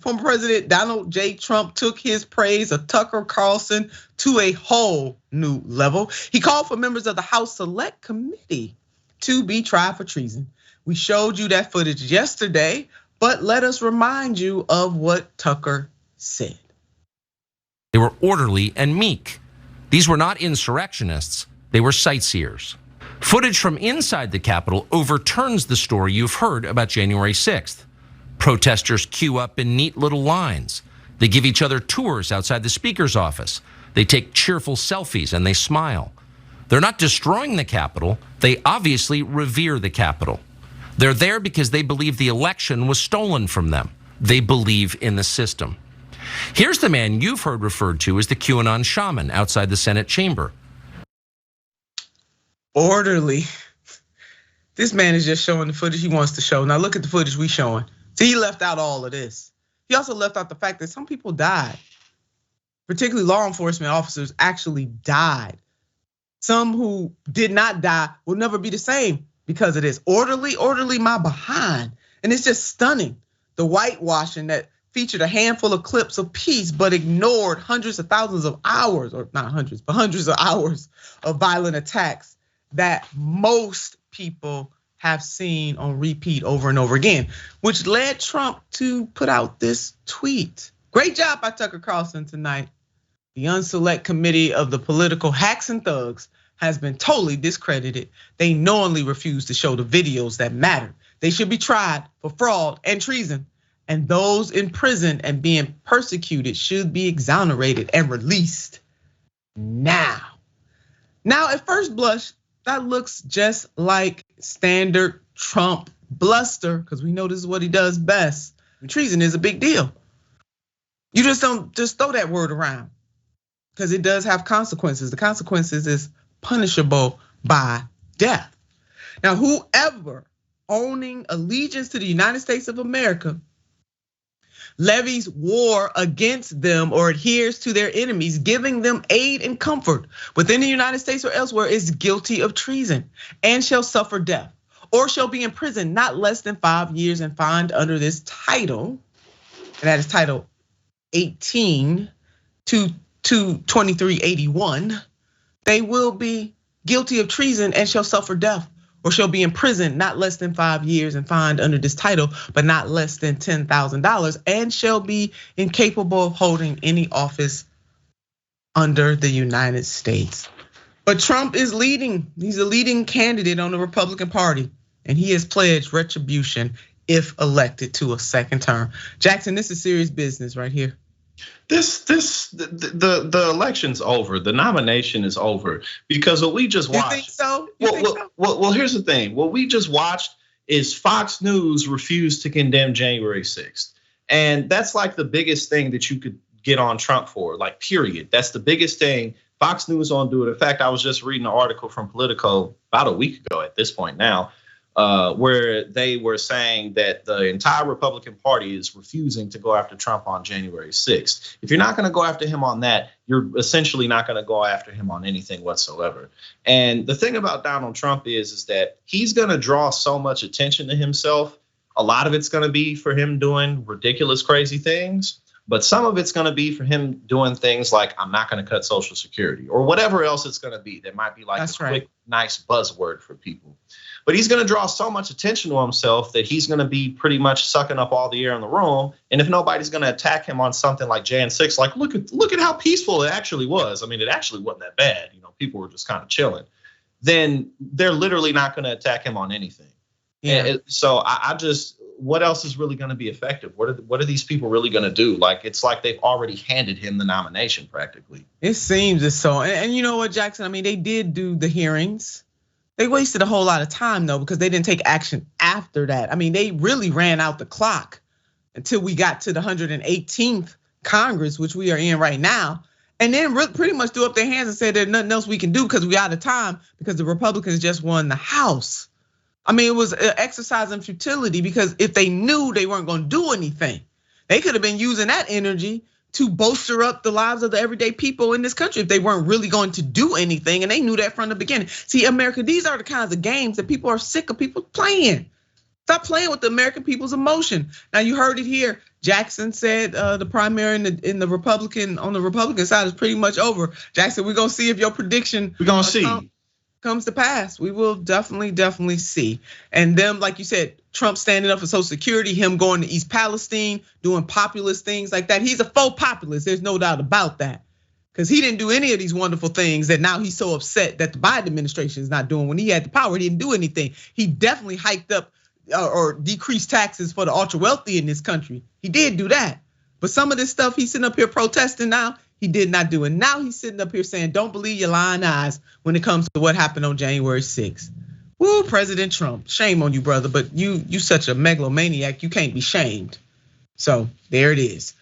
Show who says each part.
Speaker 1: Former President Donald J. Trump took his praise of Tucker Carlson to a whole new level. He called for members of the House Select Committee to be tried for treason. We showed you that footage yesterday, but let us remind you of what Tucker said.
Speaker 2: They were orderly and meek. These were not insurrectionists, they were sightseers. Footage from inside the Capitol overturns the story you've heard about January 6th. Protesters queue up in neat little lines. They give each other tours outside the speaker's office. They take cheerful selfies and they smile. They're not destroying the Capitol. They obviously revere the Capitol. They're there because they believe the election was stolen from them. They believe in the system. Here's the man you've heard referred to as the QAnon shaman outside the Senate chamber.
Speaker 1: Orderly. This man is just showing the footage he wants to show. Now look at the footage we showing. See, he left out all of this. He also left out the fact that some people died. Particularly law enforcement officers actually died. Some who did not die will never be the same because of this. Orderly my behind. And it's just stunning. The whitewashing that featured a handful of clips of peace, but ignored hundreds of thousands of hours, or not hundreds, but hundreds of hours of violent attacks that most people have seen on repeat over and over again, which led Trump to put out this tweet. Great job by Tucker Carlson tonight. The Unselect Committee of the Political Hacks and Thugs has been totally discredited. They knowingly refuse to show the videos that matter. They should be tried for fraud and treason. And those in prison and being persecuted should be exonerated and released now. Now, at first blush, that looks just like standard Trump bluster, because we know this is what he does best. Treason is a big deal. You just don't just throw that word around, because it does have consequences. The consequences is punishable by death. Now, whoever owning allegiance to the United States of America levies war against them or adheres to their enemies, giving them aid and comfort within the United States or elsewhere, is guilty of treason and shall suffer death, or shall be in prison not less than 5 years and fined under this title, and that is Title 18 to 2381. They will be guilty of treason and shall suffer death, or shall be in prison not less than 5 years and fined under this title, but not less than $10,000, and shall be incapable of holding any office under the United States. But Trump is leading. He's a leading candidate on the Republican Party, and he has pledged retribution if elected to a second term. Jackson, this is serious business right here.
Speaker 3: The election's over. The nomination is over, because what we just watched.
Speaker 1: You think so?
Speaker 3: Well, here's the thing. What we just watched is Fox News refused to condemn January 6th. And that's like the biggest thing that you could get on Trump for, like, period. That's the biggest thing. Fox News won't do it. In fact, I was just reading an article from Politico about a week ago at this point now, where they were saying that the entire Republican Party is refusing to go after Trump on January 6th. If you're not going to go after him on that, you're essentially not going to go after him on anything whatsoever. And the thing about Donald Trump is that he's going to draw so much attention to himself. A lot of it's going to be for him doing ridiculous, crazy things, but some of it's going to be for him doing things like, I'm not going to cut Social Security, or whatever else it's going to be. That might be like a quick, nice buzzword for people. But he's going to draw so much attention to himself that he's going to be pretty much sucking up all the air in the room. And if nobody's going to attack him on something like Jan 6, like look at how peaceful it actually was. I mean, it actually wasn't that bad. You know, people were just kind of chilling. Then they're literally not going to attack him on anything. Yeah. So I just, what else is really going to be effective? What are these people really going to do? Like, it's like they've already handed him the nomination practically.
Speaker 1: It seems as so. And you know what, Jackson? I mean, they did do the hearings. They wasted a whole lot of time though, because they didn't take action after that. I mean, they really ran out the clock until we got to the 118th Congress, which we are in right now. And then pretty much threw up their hands and said there's nothing else we can do because we out of time, because the Republicans just won the House. I mean, it was an exercise in futility, because if they knew they weren't going to do anything, they could have been using that energy to bolster up the lives of the everyday people in this country if they weren't really going to do anything. And they knew that from the beginning. See, America, these are the kinds of games that people are sick of people playing. Stop playing with the American people's emotion. Now you heard it here. Jackson said the primary in the Republican on the Republican side is pretty much over. Jackson, we're gonna see if your prediction comes to pass. We will definitely see. And them, like you said, Trump standing up for Social Security, him going to East Palestine, doing populist things like that. He's a faux populist. There's no doubt about that. Because he didn't do any of these wonderful things that now he's so upset that the Biden administration is not doing. When he had the power, he didn't do anything. He definitely hiked up or decreased taxes for the ultra wealthy in this country. He did do that. But some of this stuff he's sitting up here protesting now, he did not do it. Now he's sitting up here saying, don't believe your lying eyes when it comes to what happened on January 6th. Woo, President Trump, shame on you, brother. But you such a megalomaniac, you can't be shamed. So there it is.